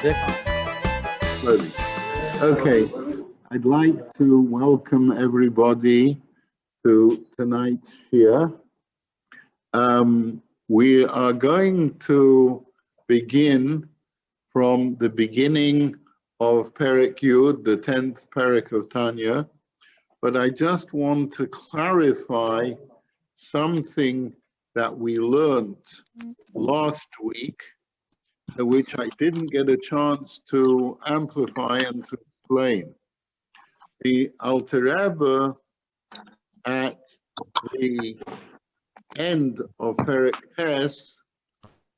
Slowly. Okay, I'd like to welcome everybody to tonight's Shiur. We are going to begin from the beginning of Perek Yud, the 10th Perek of Tanya, but I just want to clarify something that we learned last week, which I didn't get a chance to amplify and to explain. The Alter Rebbe at the end of Perek Tes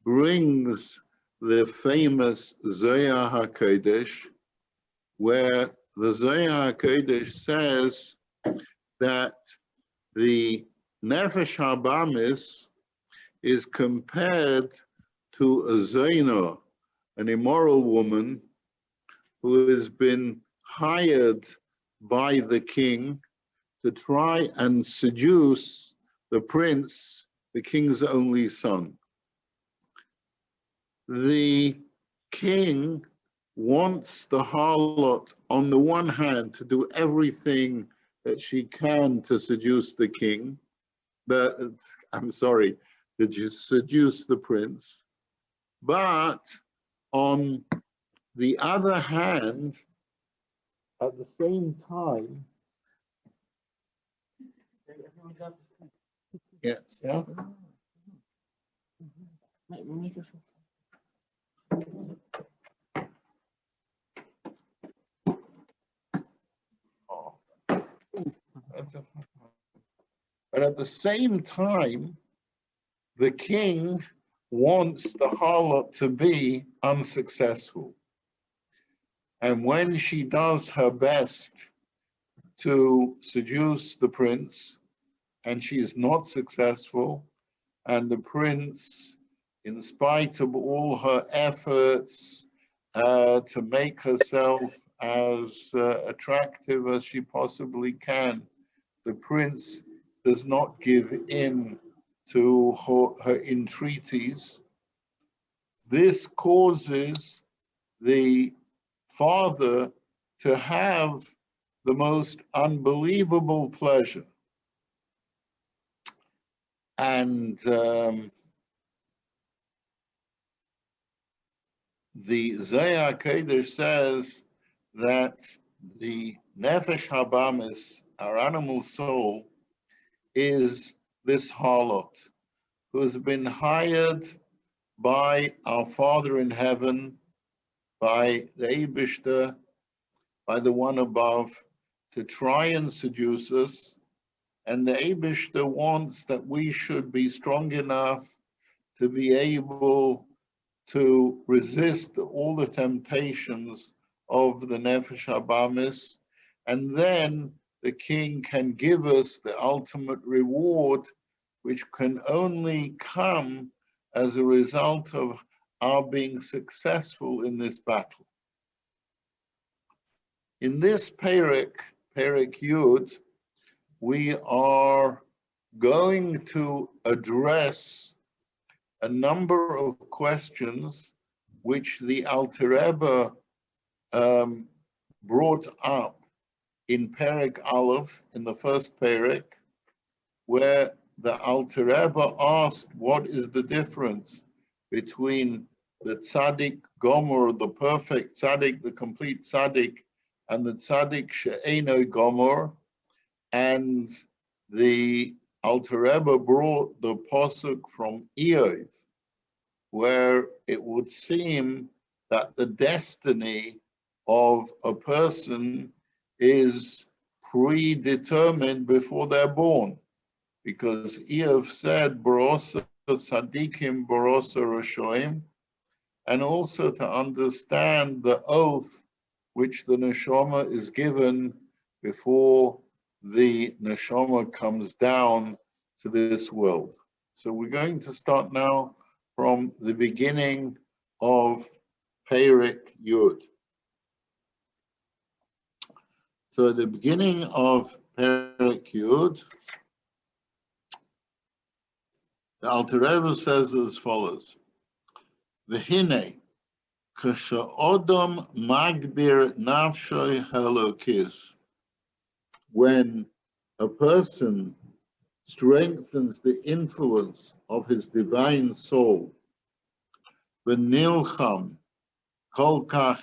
brings the famous Zohar HaKodesh, where the Zohar HaKodesh says that the Nefesh HaBamis is compared to a Zaina, an immoral woman who has been hired by the king to try and seduce the prince, the king's only son. The king wants the harlot, on the one hand, to do everything that she can to seduce the king, to seduce the prince. But on the other hand, at the same time, yes, yeah. But at the same time, the king wants the harlot to be unsuccessful. And when she does her best to seduce the prince, and she is not successful, and the prince, in spite of all her efforts to make herself as attractive as she possibly can, the prince does not give in to her entreaties. This causes the father to have the most unbelievable pleasure. And the Zohar HaKodesh says that the Nefesh HaBamis, our animal soul, is this harlot who has been hired by our Father in heaven, by the Eibishter, by the one above, to try and seduce us. And the Eibishter wants that we should be strong enough to be able to resist all the temptations of the Nefesh HaBamis, and then the king can give us the ultimate reward, which can only come as a result of our being successful in this battle. In this Perek Yud, we are going to address a number of questions which the Alter Rebbe brought up in Perek Aleph, in the first Perek, where the Alter Rebbe asked what is the difference between the tzaddik gomer, the perfect tzaddik, the complete tzaddik, and the tzaddik she'eino gomer. And the Alter Rebbe brought the pasuk from Eov, where it would seem that the destiny of a person is predetermined before they're born, because Eov said, "Barosa tzaddikim, barosa rashoim," and also to understand the oath which the neshama is given before the neshama comes down to this world. So we're going to start now from the beginning of Perek Yud. So at the beginning of Perek Yud, the Alter Rebbe says as follows: V'hinei, Kasha'odom magbir nafshoy halokis. When a person strengthens the influence of his divine soul, v'nilcham kol kach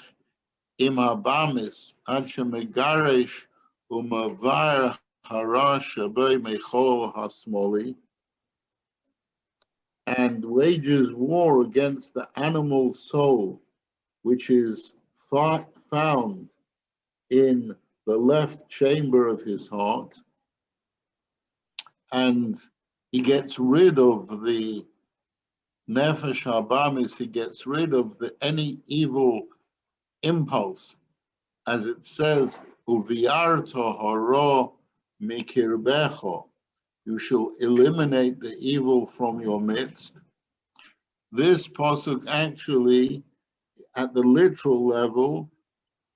im habamis ad shemegaresh u'mavar hara shabei mechol hasmoli, and wages war against the animal soul, which is found in the left chamber of his heart, and he gets rid of the nefesh habamis, he gets rid of any evil impulse, as it says, uviarto haro mikirbecho, you shall eliminate the evil from your midst. This pasuk actually, at the literal level,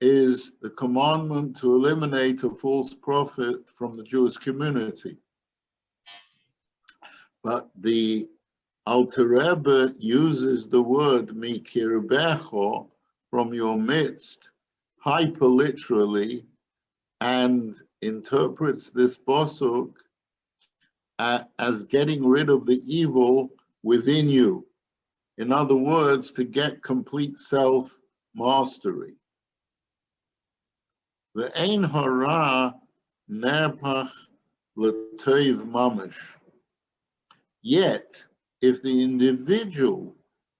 is the commandment to eliminate a false prophet from the Jewish community. But the Alter Rebbe uses the word mikirbecho, from your midst, hyperliterally, and interprets this pasuk as getting rid of the evil within you. In other words, to get complete self-mastery. Ve'ein hara nepach l'toiv mamash. Yet, if the individual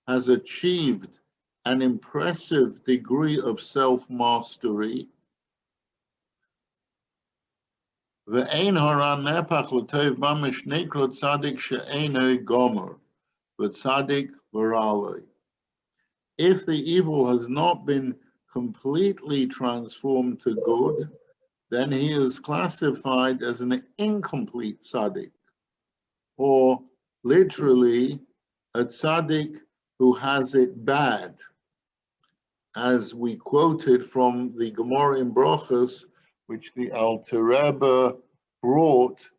has achieved an impressive degree of self-mastery, ve'ein hara nepach l'toiv mamash nekro tzadik she'enoi gomer, v'tzadik v'raloi. If the evil has not been completely transformed to good, then he is classified as an incomplete tzaddik, or literally a tzaddik who has it bad, as we quoted from the Gemara in Brachos, which the Alter Rebbe brought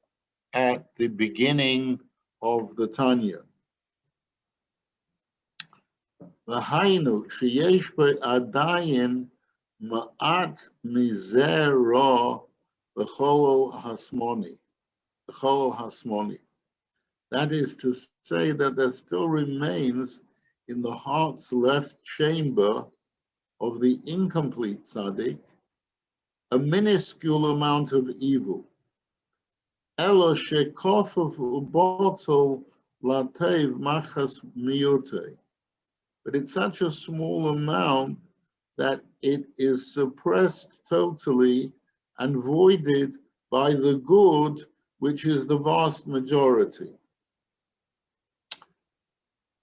at the beginning of the Tanya. V'hainu sheyesh be'adayin ma'at mizera v'cholol hasmoni. That is to say that there still remains in the heart's left chamber of the incomplete tzaddik a minuscule amount of evil. Elo shekofav ubotol latev machas miyute. But it's such a small amount that it is suppressed totally and voided by the good, which is the vast majority.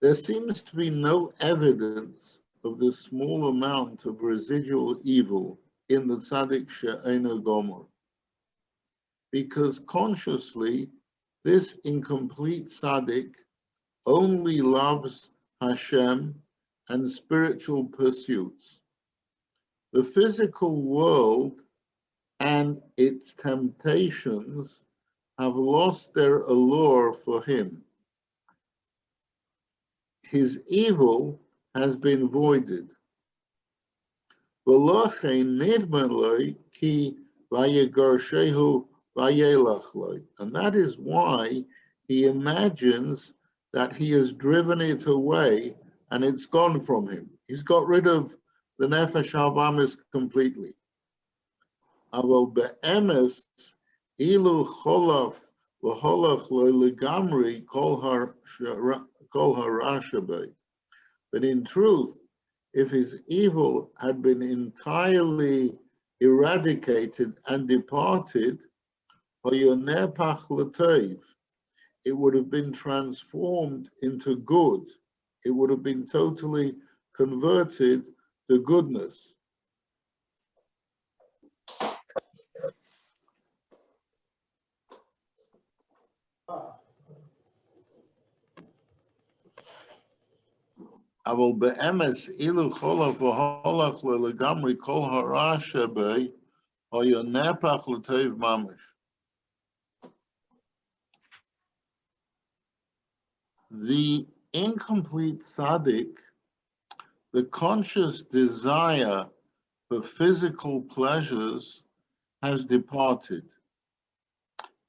There seems to be no evidence of this small amount of residual evil in the tzaddik she'eino gomer, because consciously this incomplete tzaddik only loves Hashem and spiritual pursuits. The physical world and its temptations have lost their allure for him. His evil has been voided. And that is why he imagines that he has driven it away and it's gone from him. He's got rid of the nefesh habamis completely. Aval be'emes ilu cholaf v'holach lo legamri kol harashabei. But in truth, if his evil had been entirely eradicated and departed, it would have been transformed into good. It would have been totally converted to goodness. אבל באמס אילו חולף והולך לגמרי כל הרע שבי, היה נהפך לטוב ממש. The incomplete tzaddik the conscious desire for physical pleasures has departed,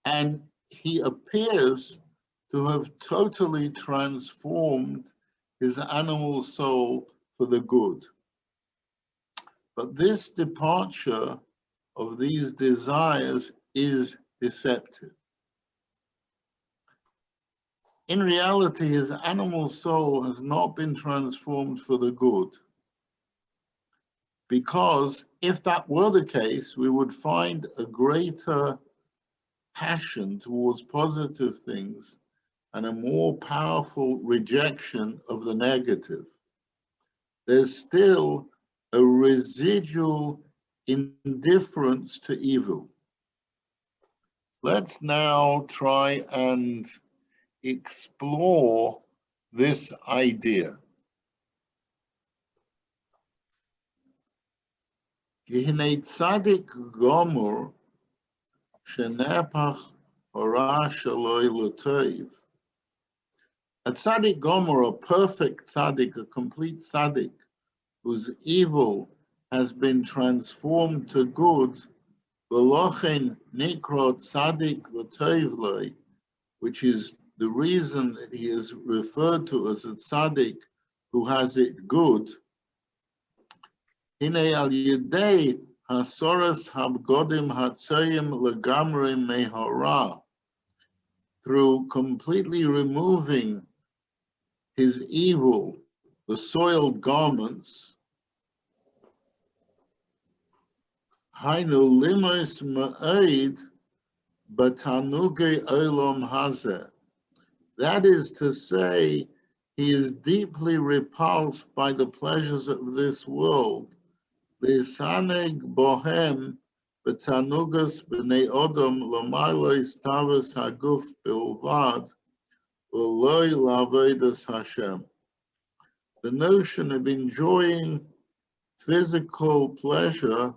and he appears to have totally transformed his animal soul for the good. But this departure of these desires is deceptive. In reality, his animal soul has not been transformed for the good, because if that were the case, we would find a greater passion towards positive things and a more powerful rejection of the negative. There's still a residual indifference to evil. Let's now try and explore this idea. Gehine tzadik gomor shenepach hora shaloi l'toiv. A tzaddik gomer, a perfect tzaddik, a complete tzaddik, whose evil has been transformed to good, v'lochen nikro tzaddik v'toivloi, which is the reason that he is referred to as a tzaddik who has it good. Hine al yedei hasoras habgodim hatzoyim legamre mehora, through completely removing his evil, the soiled garments, hainu limos ma'id batanuge olam hazeh. That is to say, he is deeply repulsed by the pleasures of this world. Lisaneg bohem batanugas b'nei odom lomaylois tavas haguf bilvad uloy lavodas Hashem. The notion of enjoying physical pleasure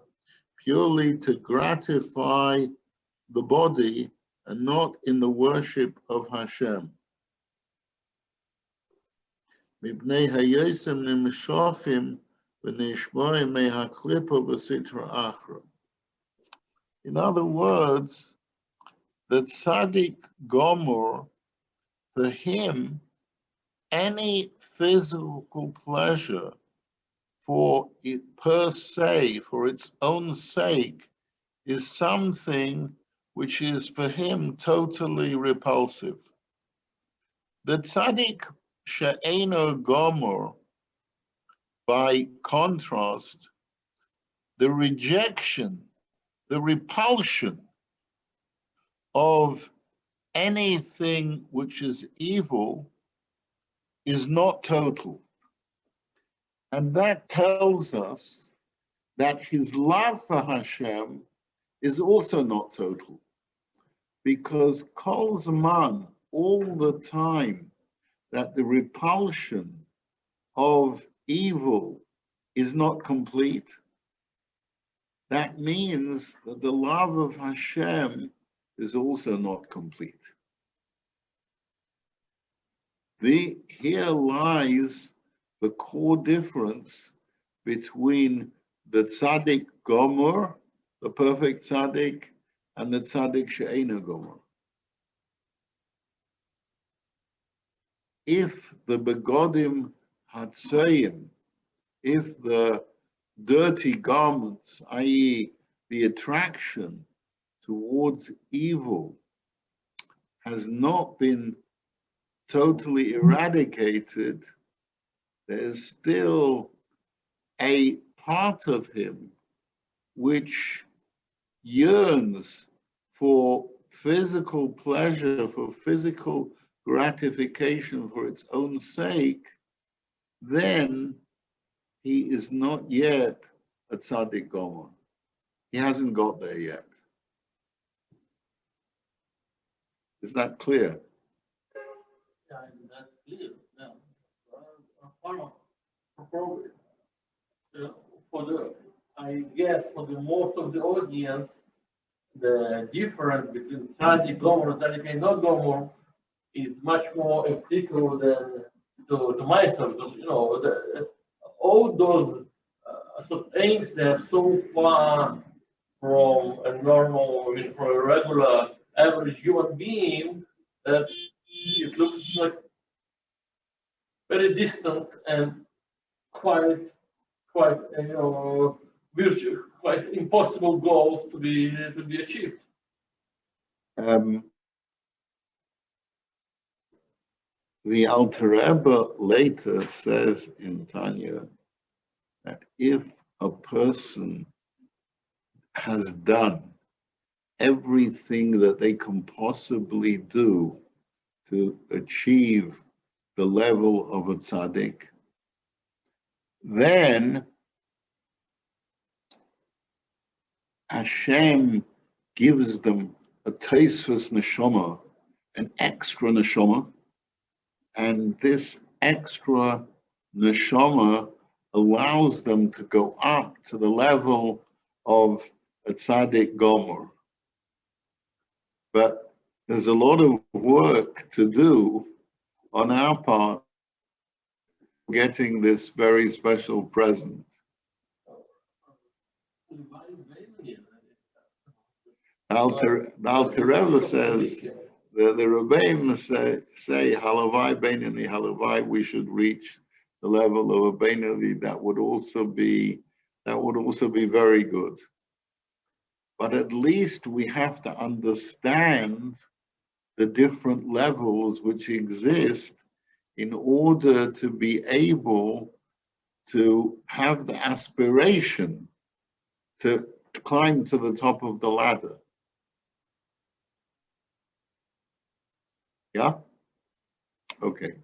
purely to gratify the body and not in the worship of Hashem. Mibnei hayosem nimshachim v'nishmoim mehaklipa v'sitra achra. In other words, the tzaddik gomer, for him, any physical pleasure for it per se, for its own sake, is something which is for him totally repulsive. The tzaddik she'eino gomer, by contrast, the rejection, the repulsion of anything which is evil is not total. And that tells us that his love for Hashem is also not total. Because kol zman, all the time, that the repulsion of evil is not complete, that means that the love of Hashem is also not complete. Here lies the core difference between the tzaddik gomer, the perfect tzaddik, and the tzaddik she'eino gomer. If the begodim hatzoyim, if the dirty garments, i.e. the attraction towards evil, has not been totally eradicated, there's still a part of him which yearns for physical pleasure, for physical gratification for its own sake, then he is not yet a tzaddik gomer. He hasn't got there yet. Is that clear? Yeah, that's clear. Probably, I guess for the most of the audience, the difference between tzaddik gomer and tzaddik not gomer is much more applicable than to myself, because all those sort of things, they're so far from a normal, I mean, from a regular average human being that it looks like very distant and quite, virtual, quite impossible goals to be achieved. The Alter Rebbe later says in Tanya that if a person has done everything that they can possibly do to achieve the level of a tzaddik, then Hashem gives them a tosfos neshama, an extra neshama, and this extra neshama allows them to go up to the level of a tzaddik gomer. But there's a lot of work to do on our part getting this very special present. Alter Rebbe says, the Rebbeim say halavai beinoni halavai, we should reach the level of a beinoni. That would also be very good. But at least we have to understand the different levels which exist in order to be able to have the aspiration to climb to the top of the ladder. Yeah? Okay.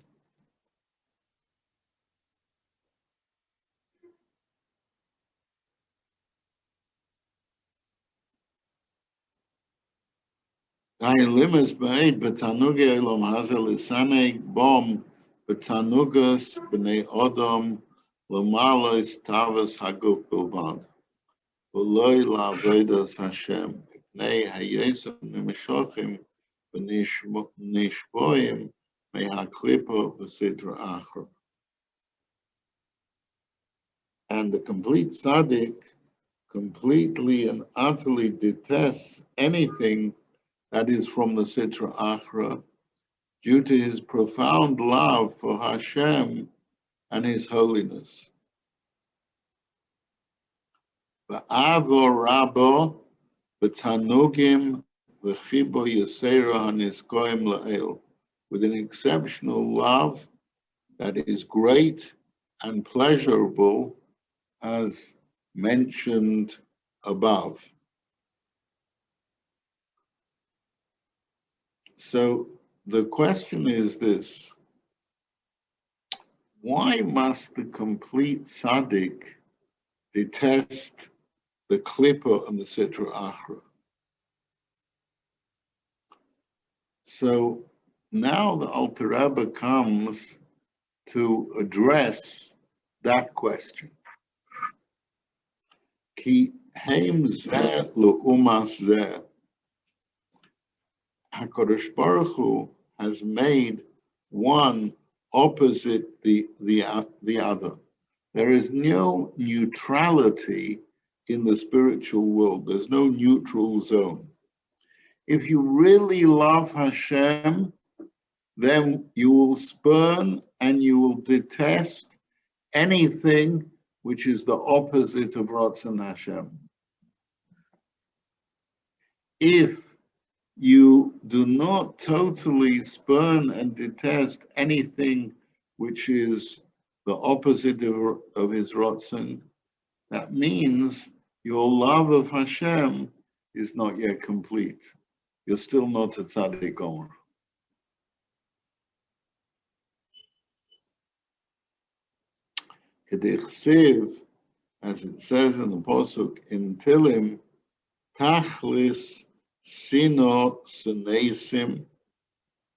Ein limes beid betanuge elom hazel isane bom betanugas bnei odom lomalos tavas haguf bilvad v'loy la'avodas Hashem bnei hayesem nemishochim v'nishboim mehaklipo v'sidra achra. And the complete tzaddik completely and utterly detests anything that is from the Sitra Achra, due to his profound love for Hashem and his holiness. V'avo rabo b'tanugim v'chibo yisera haniskoim la'el, with an exceptional love that is great and pleasurable, as mentioned above. So the question is this: why must the complete tzaddik detest the klippa and the sitra achra? So now the Alter Rebbe comes to address that question. Ki heim zeh l'umas zeh. HaKadosh Baruch Hu has made one opposite the other. There is no neutrality in the spiritual world. There's no neutral zone. If you really love Hashem, then you will spurn and you will detest anything which is the opposite of Ratzon Hashem. If you do not totally spurn and detest anything which is the opposite of his Ratzon, that means your love of Hashem is not yet complete. You're still not a tzaddik gomer. K'dichsiv, as it says in the Pasuk in Tilim, Tachlis Sino Senesim,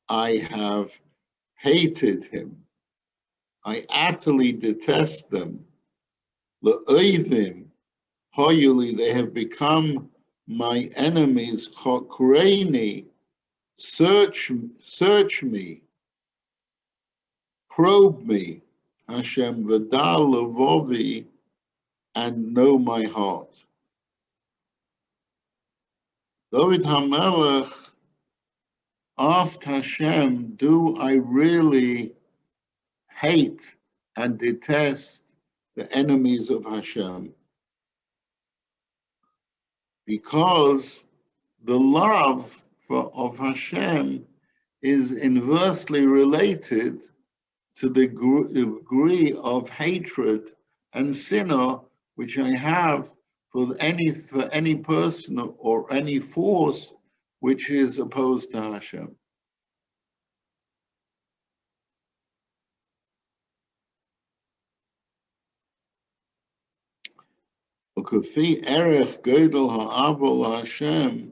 I have hated him. I utterly detest them. Le'oivim, hoyuli, they have become my enemies. Chokreini, search me, probe me. Hashem v'da levovi, and know my heart. David HaMelech asked Hashem, do I really hate and detest the enemies of Hashem? Because the love of Hashem is inversely related to the degree of hatred and sinner which I have for any person or any force which is opposed to Hashem. וכפי ערך גדול האהבה להשם,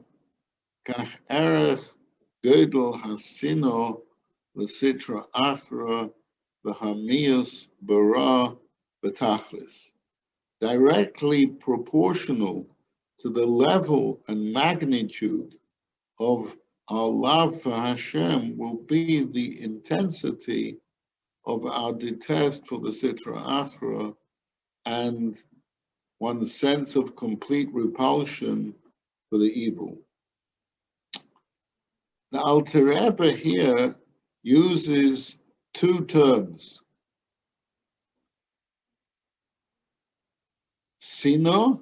כך ערך גדול השנאה לסטרא אחרא והמיאוס ברא בתכלס. Directly proportional to the level and magnitude of our love for Hashem will be the intensity of our detest for the Sitra Achra and one's sense of complete repulsion for the evil. The Alter Rebbe here uses two terms, sino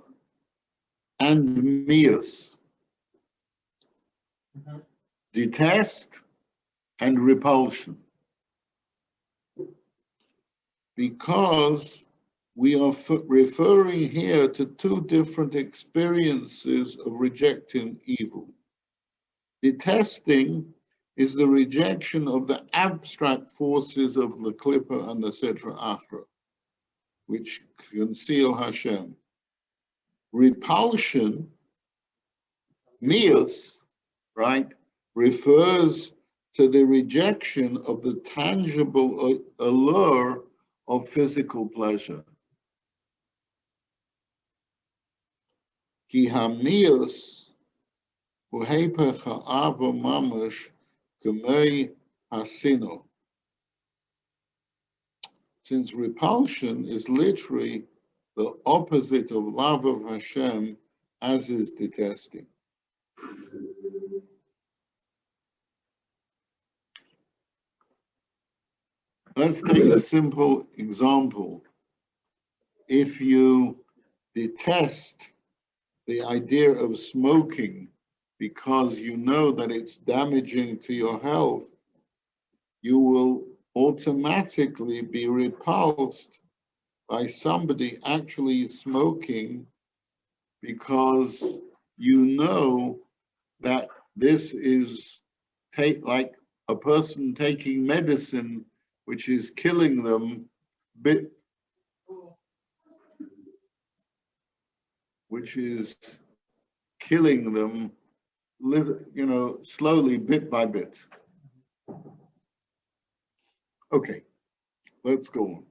and mius, detest and repulsion, because we are referring here to two different experiences of rejecting evil. Detesting is the rejection of the abstract forces of the Klippa and the Sitra Achra, which conceal Hashem. Repulsion, mius, right, refers to the rejection of the tangible allure of physical pleasure. Ki hamius uhepech ha'ava mamash k'mei hasino. Since repulsion is literally the opposite of love of Hashem, as is detesting. Let's take a simple example. If you detest the idea of smoking because you know that it's damaging to your health, you will automatically be repulsed by somebody actually smoking because you know that this is like a person taking medicine which is killing them slowly, bit by bit. Okay, let's go on.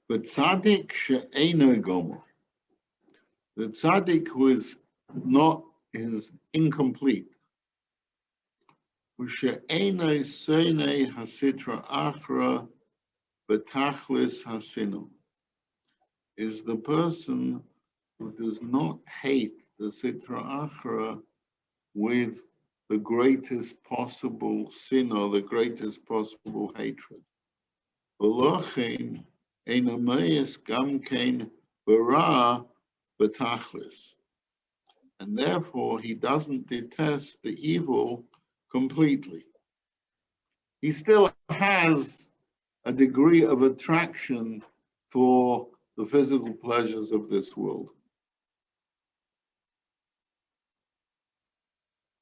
But tzaddik she'eino gomer, the tzaddik who is incomplete, who she'eino seinei hasitra achra betachlis hasinu, is the person who does not hate the sitra achra with the greatest possible sin or the greatest possible hatred. V'lochein eino meis gam kein bara betachlis, and therefore he doesn't detest the evil completely. He still has a degree of attraction for the physical pleasures of this world.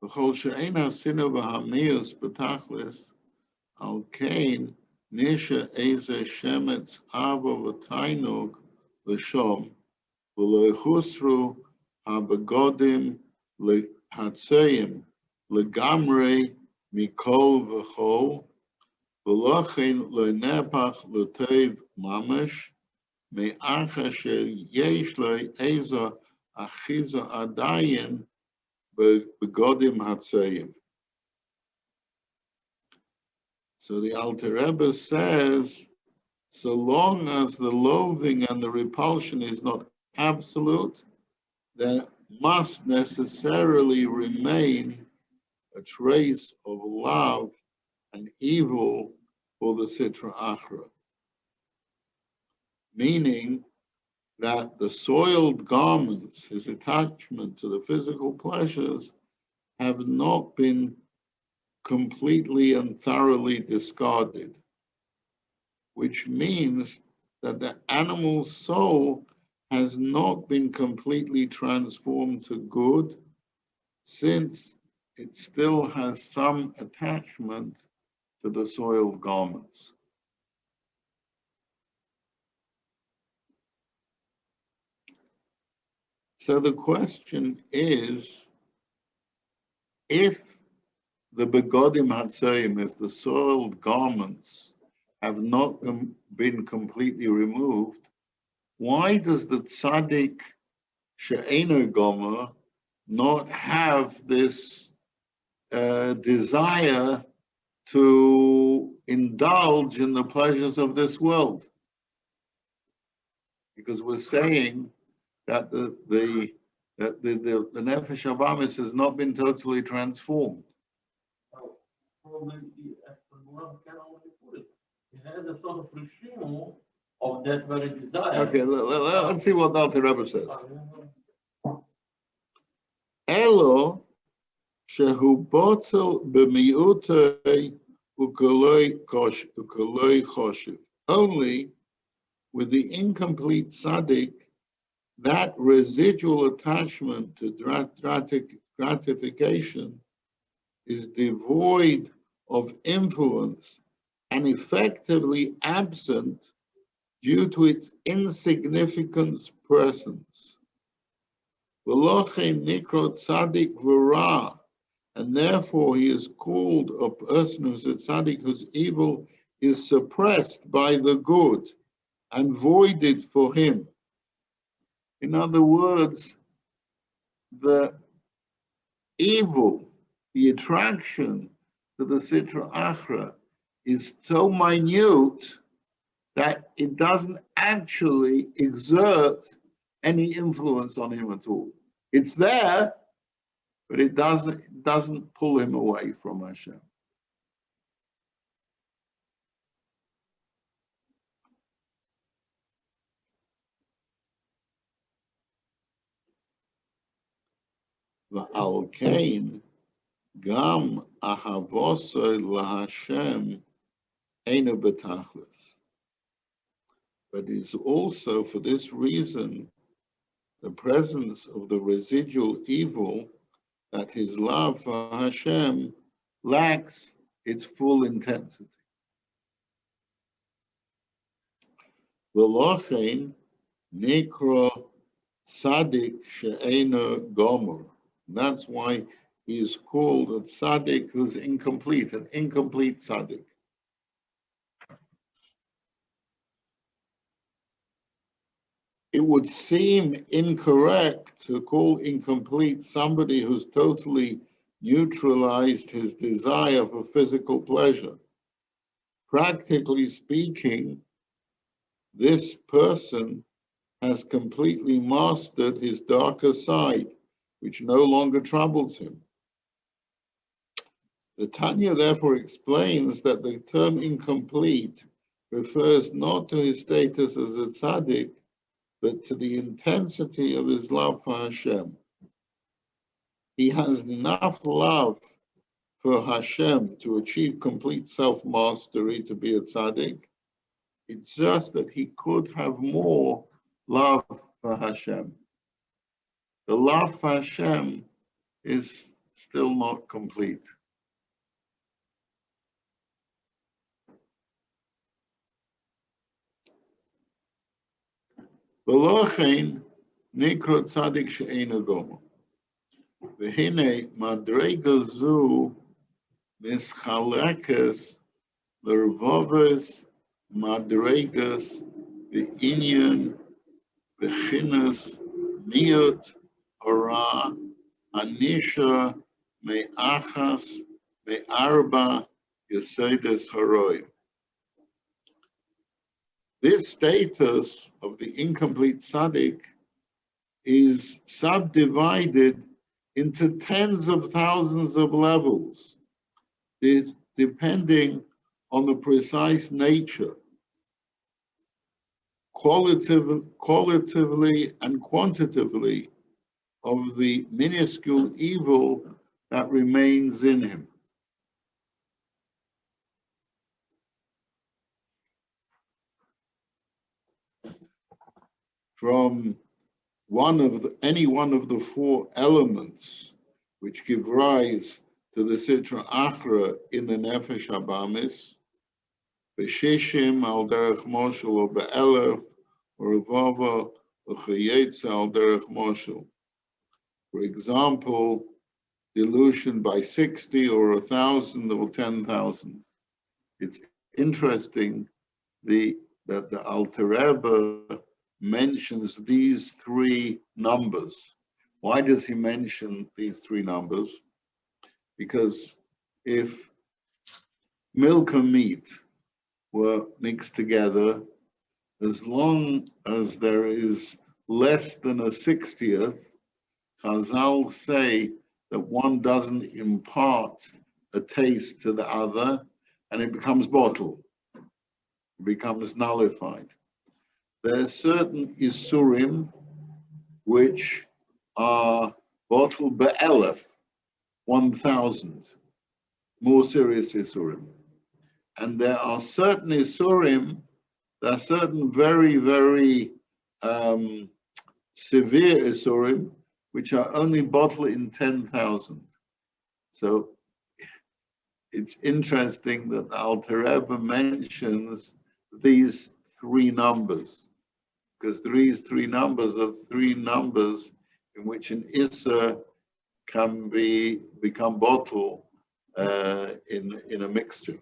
V'chol she'ein hasinu v'hamius betachlis, al kein nisha eze shemetz ava v'tainug l'shom v'lo chusru habegodim lehatzeim legamrei mikol v'chol, v'lochein lo nepach l'teiv mamash, me'acha sheyesh lo ezo achiza adayin begodim hatzayim. So the Alter Rebbe says, so long as the loathing and the repulsion is not absolute, there must necessarily remain a trace of love and evil for the Sitra Achra. Meaning that the soiled garments, his attachment to the physical pleasures, have not been completely and thoroughly discarded, which means that the animal soul has not been completely transformed to good, since it still has some attachment to the soiled garments. So the question is, if the begodim hatzayim, if the soiled garments have not been completely removed, why does the tzaddik she'eino gomer not have this desire to indulge in the pleasures of this world? Because we're saying that the nefesh habamis has not been totally transformed. Probably, as the Dolev can only put it, it has a sort of regime of that very desire. Okay, let's see what Alter Rebbe says. Elo shehu botzel b'miutei ukoloi choshev. Only with the incomplete tzaddik, that residual attachment to gratification is devoid of influence and effectively absent due to its insignificant presence. V'lochein nikro tzaddik v'ra, and therefore he is called a person who's a tzaddik whose evil is suppressed by the good and voided for him. In other words, the evil, the attraction to the Sitra Achra is so minute that it doesn't actually exert any influence on him at all. It's there, but it doesn't pull him away from Hashem. V'al kein gam ahavosoi laHashem eino betachlis. But it's also for this reason the presence of the residual evil, that his love for Hashem lacks its full intensity. V'lochein nikro tzaddik she'eino gomer. That's why he is called a tzaddik who's incomplete, an incomplete tzaddik. It would seem incorrect to call incomplete somebody who's totally neutralized his desire for physical pleasure. Practically speaking, this person has completely mastered his darker side, which no longer troubles him. The Tanya therefore explains that the term incomplete refers not to his status as a tzaddik, but to the intensity of his love for Hashem. He has enough love for Hashem to achieve complete self-mastery to be a tzaddik. It's just that he could have more love for Hashem. The love for Hashem is still not complete. V'lochein nikro tzaddik she'eino gomer. V'hine madrega zu mischalekes lervoves madregas v'inyan v'chinas miut hora anisha me'achas me'arba yesedes haroim. This status of the incomplete tzaddik is subdivided into tens of thousands of levels, depending on the precise nature, qualitatively and quantitatively, of the minuscule evil that remains in him. From any one of the four elements which give rise to the Sitra Achra in the Nefesh Habamis, B'shishim al derech moshel or be'elef or revava or chayetza al derech moshel. For example, dilution by 60 or 1,000 or 10,000. It's interesting that the Alter Rebbe mentions these three numbers. Why does he mention these three numbers? Because if milk and meat were mixed together, as long as there is less than a 60th, Chazal say that one doesn't impart a taste to the other, and it becomes bottled, it becomes nullified. There are certain Isurim which are bottled be'elef, 1,000, more serious Isurim. And there are certain Isurim, there are certain very, very severe Isurim, which are only bottled in 10,000. So it's interesting that the Alter Rebbe mentions these three numbers, because these three numbers are three numbers in which an Issa can become bottled in a mixture.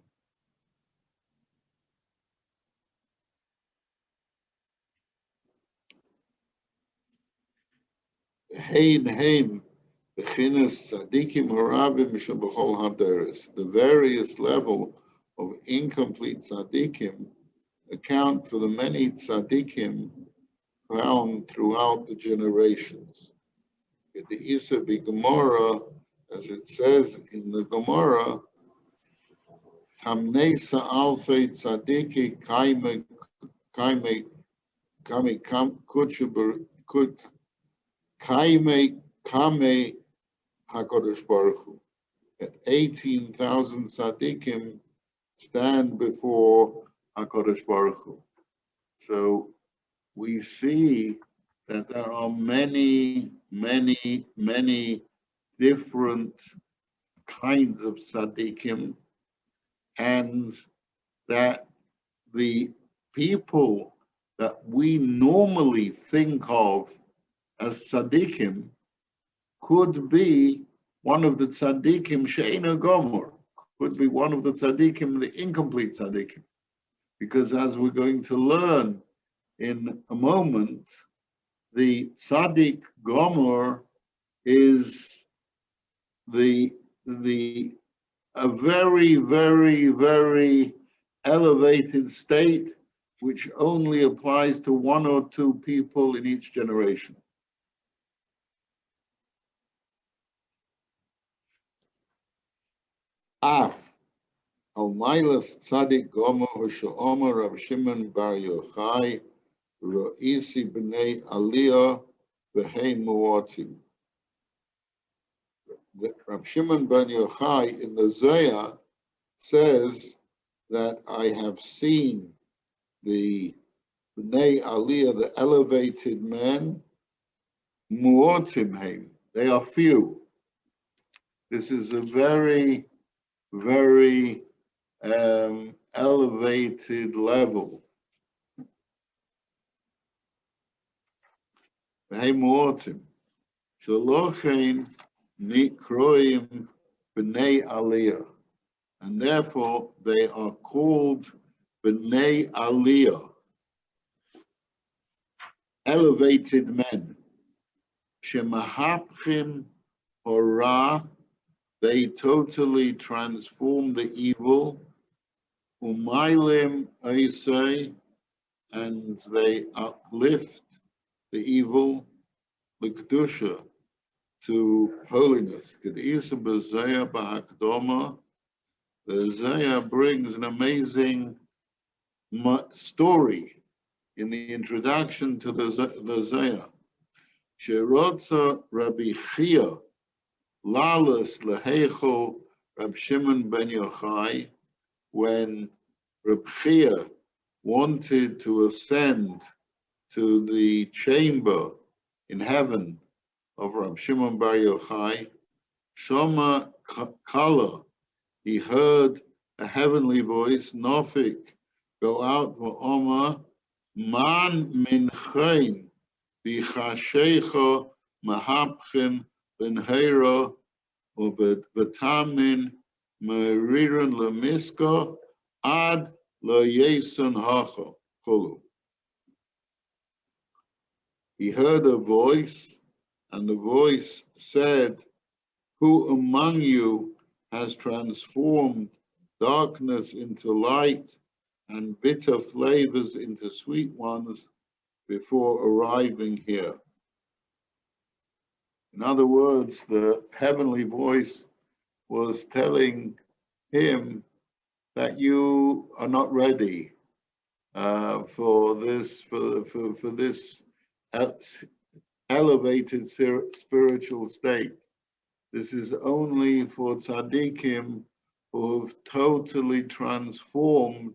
The various level of incomplete tzaddikim account for the many tzaddikim found throughout the generations. In the Isa Gemara, as it says in the Gemara, Tamnesa alfei tzaddiki kaime kame HaKadosh Baruch Hu. 18,000 tzaddikim stand before HaKadosh Baruch Hu. So we see that there are many, many, many different kinds of tzaddikim, and that the people that we normally think of as tzaddikim could be one of the tzaddikim she'eino gomor, could be one of the tzaddikim, the incomplete tzaddikim. Because as we're going to learn in a moment, the tzaddik gomor is a very, very, very elevated state which only applies to one or two people in each generation. Al Mailas Tzaddik Gomer She'omer Rav Shimon Bar Yochai Ro'isi B'nei Aliyah V'hei Mu'atim. Rav Shimon Bar Yochai in the Zohar says that I have seen the B'nei Aliyah, the elevated men, Mu'atim Heim. They are few. This is a very, very elevated level. Hey Mu'atim, Shalochein Nikroim B'nei Aliyah. and therefore they are called B'nai Aliyah, elevated men. Shemahapchim Hora, they totally transform the evil. Umailim Eisei, and they uplift the evil. L'kedusha, to holiness. Kedisa b'Zaya b'Hakdoma. The Zaya brings an amazing story in the introduction to the Zaya. Sherotza Rabbi Chia Lalas Leheichel Rab Shimon ben Yochai, when Reb Chia wanted to ascend to the chamber in heaven of Rab Shimon bar Yochai, Shoma Kala, he heard a heavenly voice, Nofik, go out v'Oma, Man min chayin, v'chashecha mahapchen v'nheira, v'tamin meriran lemiska, ad lo-yeson hacha, cholu. He heard a voice, and the voice said, who among you has transformed darkness into light and bitter flavors into sweet ones before arriving here? In other words, the heavenly voice was telling him that you are not ready for this elevated spiritual state. This is only for tzaddikim who have totally transformed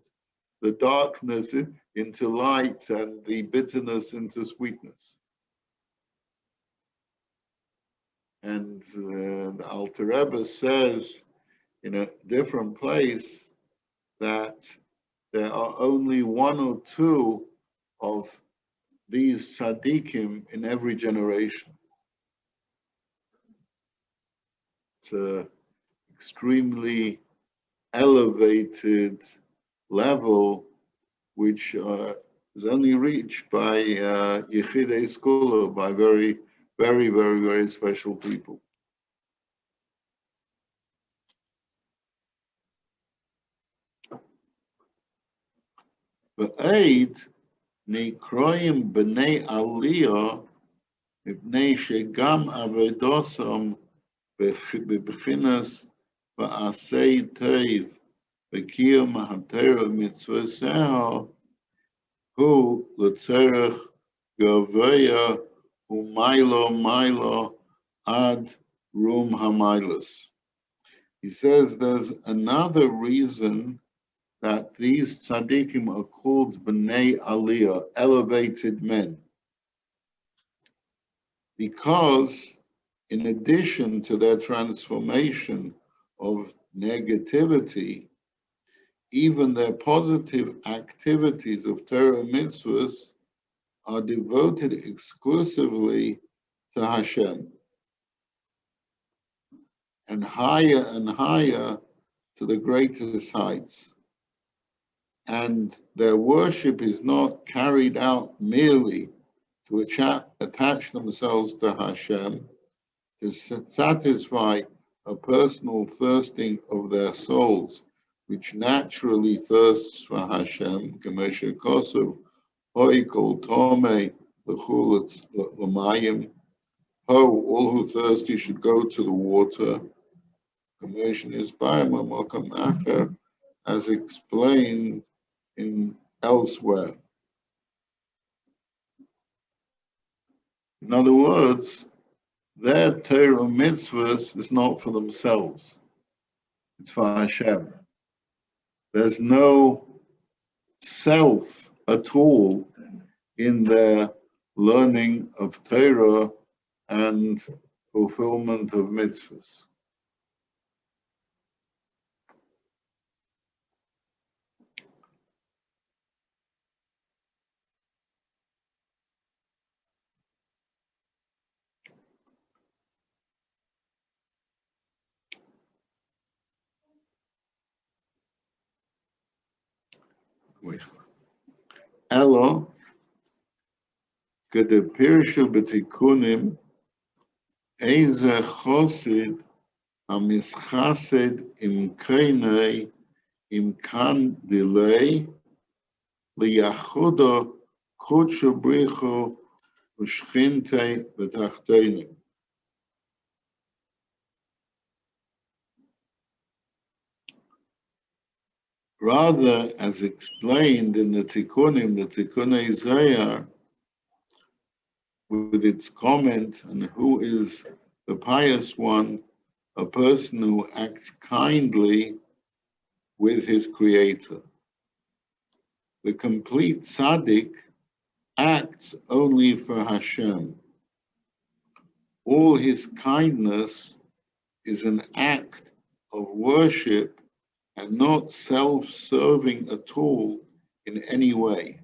the darkness into light and the bitterness into sweetness. And the Alter Rebbe says in a different place that there are only one or two of these tzaddikim in every generation. It's an extremely elevated level, which is only reached by Yechidei Scholar, by very, very, very, very special people. V'eid nikroim b'nei aliyah mipnei shegam avedosam b'bchinas v'asei teiv v'kiyum ha'torah mitzvoseho hu l'tzerech gavaya u'maylo ad rum ha'maylos. He says there's another reason that these tzaddikim are called B'nai Aliyah, elevated men. Because in addition to their transformation of negativity, even their positive activities of Torah mitzvahs are devoted exclusively to Hashem, and higher to the greatest heights. And their worship is not carried out merely to attach themselves to Hashem, to satisfy a personal thirsting of their souls, which naturally thirsts for Hashem, K'meshe Kosov, Hoi Kol Tomei L'chul L'mayim, Ho, all who thirsty should go to the water, K'meshe Nisbayim L'mokam Acher, as explained in elsewhere. In other words, their Torah mitzvahs is not for themselves, it's for Hashem. There's no self at all in their learning of Torah and fulfillment of mitzvahs. Elo, kede pirshu betikunim, eze chosid, hamischasid im keinei, im kan delay, liyachudo kudshu brichu, ushchinte betachtenim. Rather, as explained in the Tikkunei Zohar, with its comment on who is the pious one, a person who acts kindly with his creator. The complete tzaddik acts only for Hashem. All his kindness is an act of worship and not self-serving at all in any way.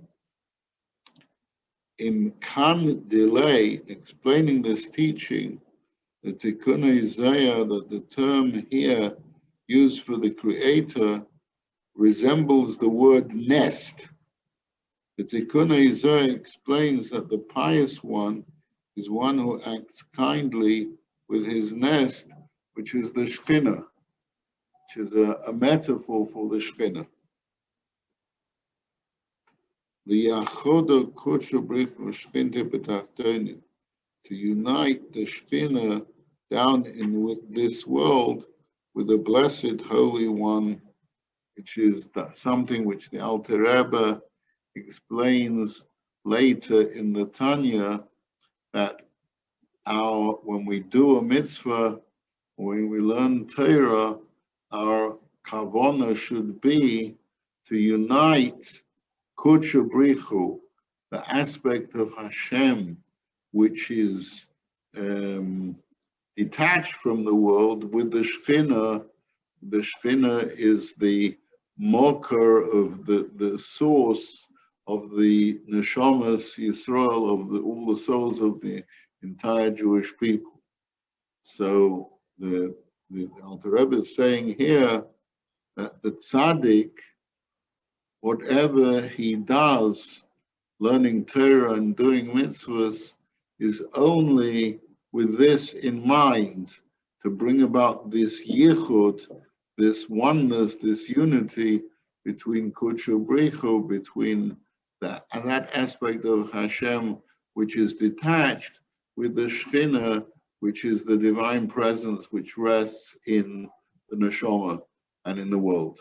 In kan delay, explaining this teaching, the Tikkunei Zohar, that the term here used for the creator resembles the word nest. The Tikkunei Zohar explains that the pious one is one who acts kindly with his nest, which is the Shekhinah, which is a metaphor for the Shekhinah. To unite the Shekhinah down in this world with the Blessed Holy One, which is something which the Alter Rebbe explains later in the Tanya, that when we do a mitzvah, when we learn Torah, our kavanah should be to unite Kudsha Brichu, the aspect of Hashem, which is detached from the world, with the Shekhinah. The Shekhinah is the mocker of the source of the Neshamas Yisrael, of all the souls of the entire Jewish people. So the Alter Rebbe is saying here that the tzaddik, whatever he does, learning Torah and doing mitzvahs, is only with this in mind, to bring about this yichud, this oneness, this unity between Kudshu Brichu, between that aspect of Hashem which is detached, with the Shekhinah, which is the divine presence which rests in the neshama and in the world.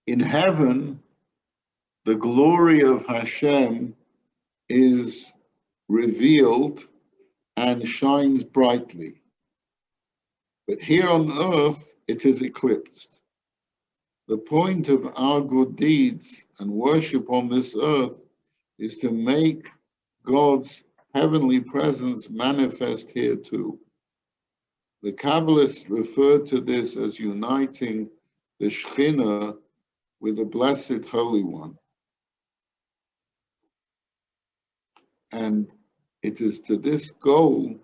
In heaven, the glory of Hashem is revealed and shines brightly. But here on earth, it is eclipsed. The point of our good deeds and worship on this earth is to make God's heavenly presence manifest here too. The Kabbalists refer to this as uniting the Shekhinah with the Blessed Holy One. And it is to this goal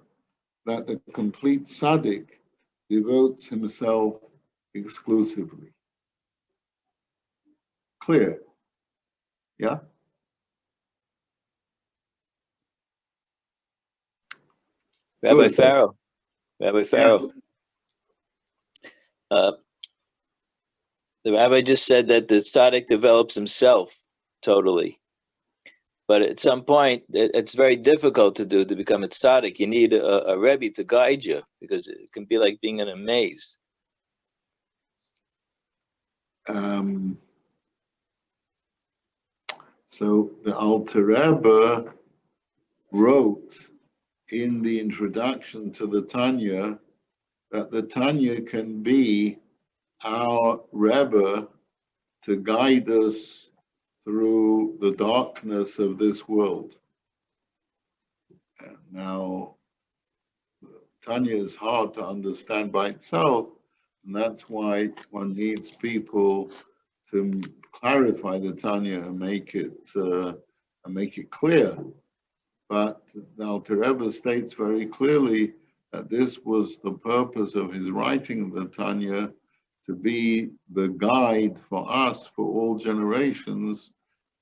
that the complete tzaddik devotes himself exclusively. Clear? Yeah? Rabbi Farro. The rabbi just said that the tzaddik develops himself totally. But at some point, it's very difficult to become a tzaddik. You need a Rebbe to guide you, because it can be like being in a maze. So the Alter Rebbe wrote in the introduction to the Tanya that the Tanya can be our Rebbe to guide us through the darkness of this world. Now, Tanya is hard to understand by itself, and that's why one needs people to clarify the Tanya and make it clear. But the Alter Rebbe states very clearly that this was the purpose of his writing of the Tanya, to be the guide for us, for all generations,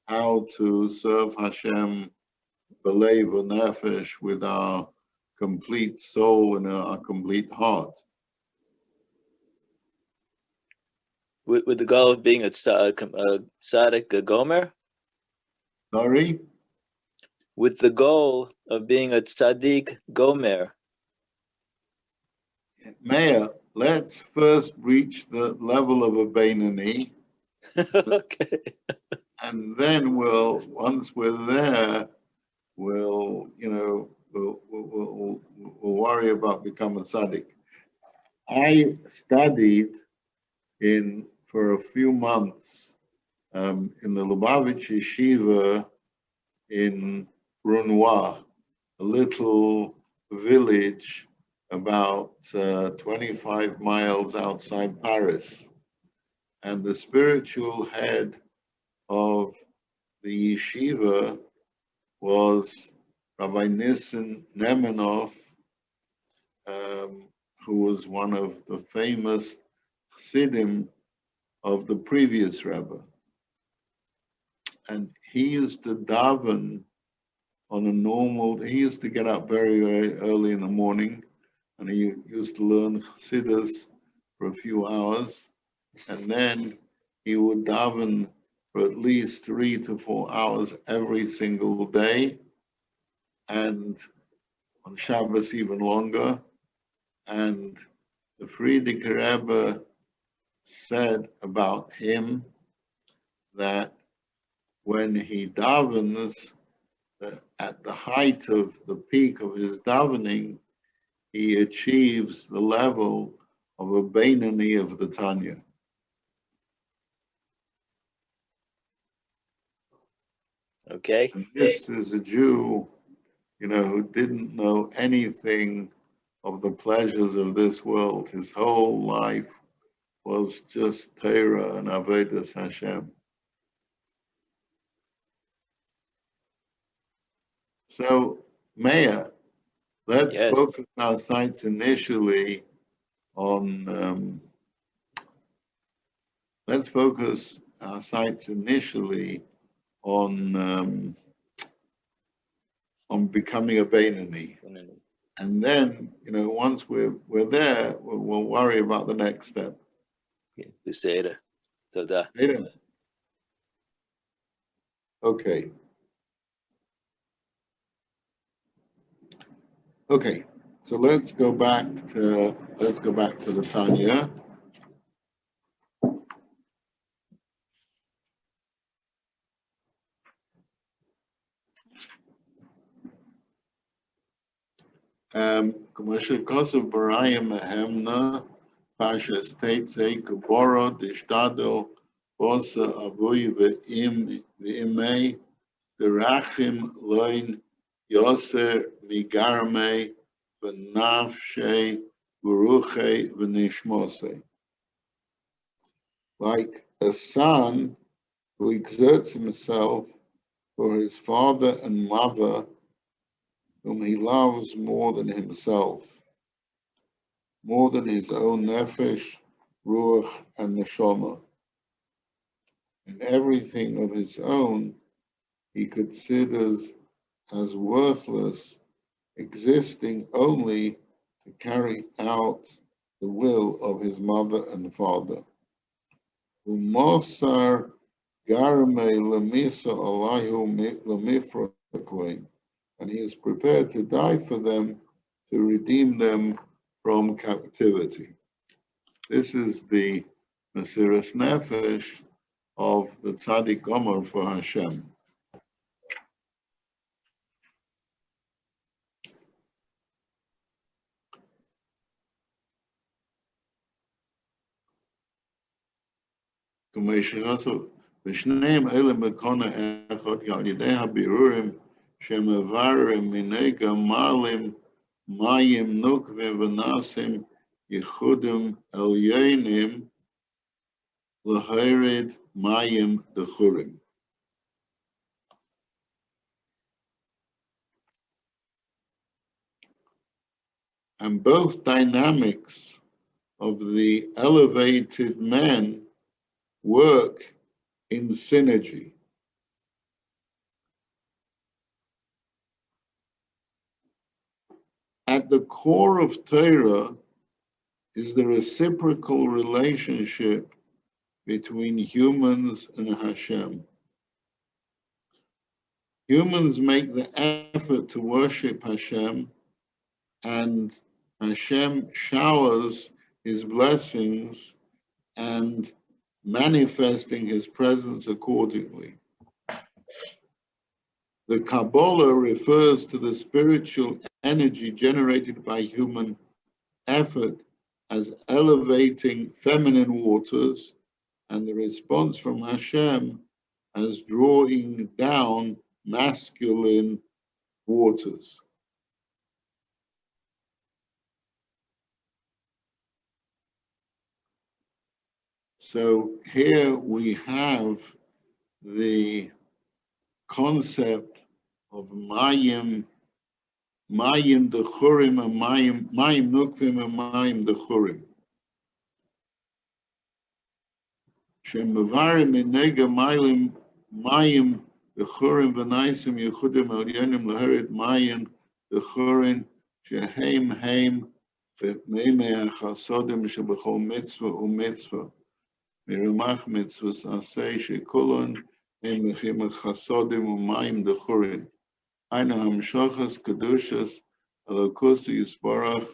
how to serve Hashem b'leiv u'nefesh, with our complete soul and our complete heart. With the goal of being a tzaddik, a gomer? Sorry? With the goal of being a tzaddik gomer. Mayor, let's first reach the level of a Beinani. Okay. And then once we're there, we'll worry about becoming tzaddik. I studied for a few months in the Lubavitch Yeshiva in Brunois, a little village about 25 miles outside Paris. And the spiritual head of the yeshiva was Rabbi Nissen Nemenov, who was one of the famous Chassidim of the previous Rebbe. And he used to daven he used to get up very, very early in the morning, and he used to learn Chassidus for a few hours, and then he would daven for at least 3 to 4 hours every single day, and on Shabbos even longer. And the Frierdiker Rebbe said about him that when he davens, at the height of the peak of his davening, he achieves the level of a Beinani of the Tanya. Okay. And this is a Jew, who didn't know anything of the pleasures of this world. His whole life was just Torah and Avodas Hashem. So, Meir, let's focus our sights initially on becoming a Beinani. And then, once we're there, we'll worry about the next step. Beseder. Toda. Okay. Okay. So let's go back to the Tanya. Commercial cost of Barayim Hemna, Pasha State say Kaboro, Dishtado, Bosa Avui V'imei, Derachim Loin, Yoser Migarme, V'nafshe, V'ruche, V'nishmose. Like a son who exerts himself for his father and mother, whom he loves more than himself, more than his own nefesh, ruach, and neshama. And everything of his own he considers as worthless, existing only to carry out the will of his mother and father. Umosar garme lemisa alayhu lemifra koin. And he is prepared to die for them, to redeem them from captivity. This is the Mesiras Nefesh of the Tzaddik Gomer for Hashem. ושניהם אלה בקונה אחד, על ידי הבירורים שמבררים מנגע מעלים מים נוקבים ונעשים ייחודים עליינים להירד Mayim Dechurim. And both dynamics of the elevated man work in synergy. At the core of Torah is the reciprocal relationship between humans and Hashem. Humans make the effort to worship Hashem, and Hashem showers his blessings and manifesting his presence accordingly. The Kabbalah refers to the spiritual energy generated by human effort as elevating feminine waters, and the response from Hashem as drawing down masculine waters. So here we have the concept of Mayim Dechurim and Mayim Nukvim and Mayim Dechurim. Shemavarim Nega Mayim Dechurim v'Naisim Yechudim Elyonim Laherit Mayim Dechurim Sheheim Heim v'Meimei HaChasodim Shebechol Mitzvah u'Mitzvah Miramach Mitzvahs Aseh Shekulon Heim Mechim HaChasodim u'Mayim Dechurim Aina Hamshachas Kedushas Elokus Yisbarach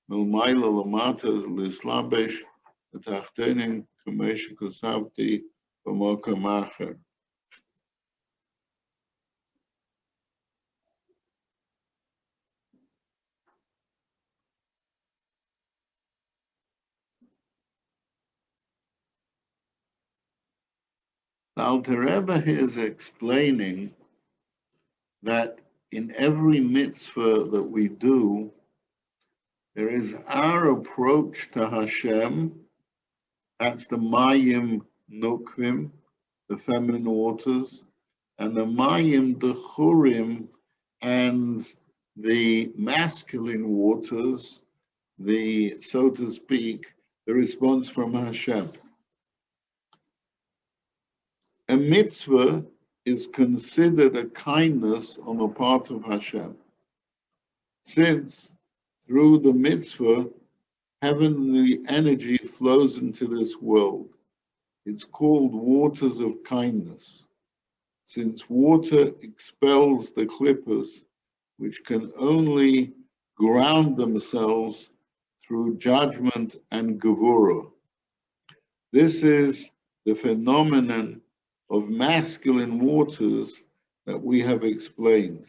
Milmaila Lamatas Lislabesh Atachtenin Kamesh Kasavti B'Mokam Acher. The Alter Rebbe is explaining that in every mitzvah that we do, there is our approach to Hashem. That's the Mayim Nukvim, the feminine waters, and the Mayim Dechurim, and the masculine waters, the, so to speak, the response from Hashem. A mitzvah is considered a kindness on the part of Hashem, since through the mitzvah, heavenly energy flows into this world. It's called waters of kindness, since water expels the clippers, which can only ground themselves through judgment and gevurah. This is the phenomenon of masculine waters that we have explained.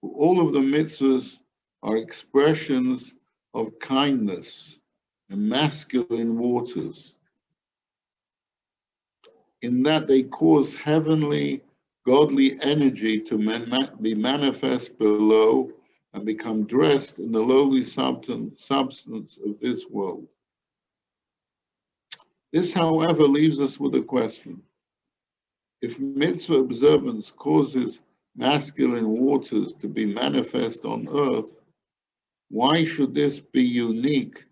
All of the mitzvahs are expressions of kindness and masculine waters, in that they cause heavenly, godly energy to be manifest below and become dressed in the lowly substance of this world. This, however, leaves us with a question. If mitzvah observance causes masculine waters to be manifest on earth, why should this be unique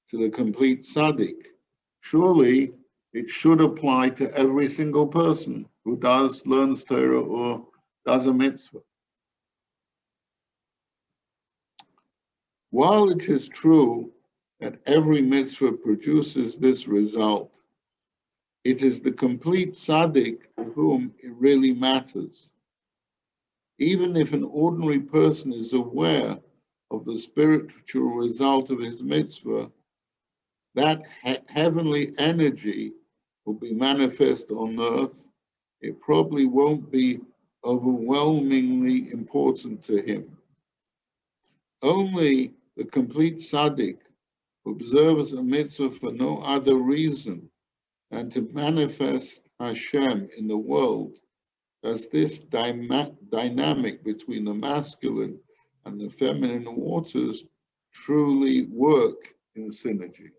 to the complete tzaddik? Surely it should apply to every single person who learns Torah or does a mitzvah. While it is true that every mitzvah produces this result, it is the complete tzaddik to whom it really matters. Even if an ordinary person is aware of the spiritual result of his mitzvah, that heavenly energy will be manifest on earth. It probably won't be overwhelmingly important to him. Only the complete tzaddik observes a mitzvah for no other reason than to manifest Hashem in the world. Does this dynamic between the masculine and the feminine waters truly work in synergy?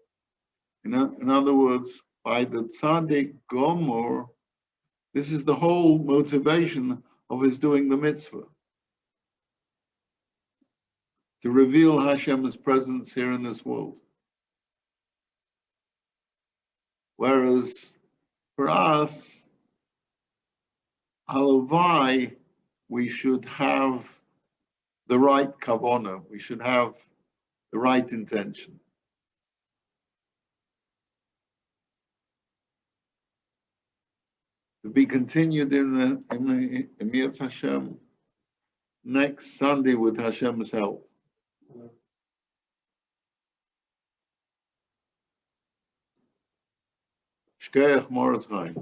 In other words, by the tzaddik gomor, this is the whole motivation of his doing the mitzvah. To reveal Hashem's presence here in this world. Whereas for us, halavai, we should have the right kavanah, we should have the right intention. To be continued in Emir Hashem next Sunday with Hashem's help. Shkeach Morez Chaim.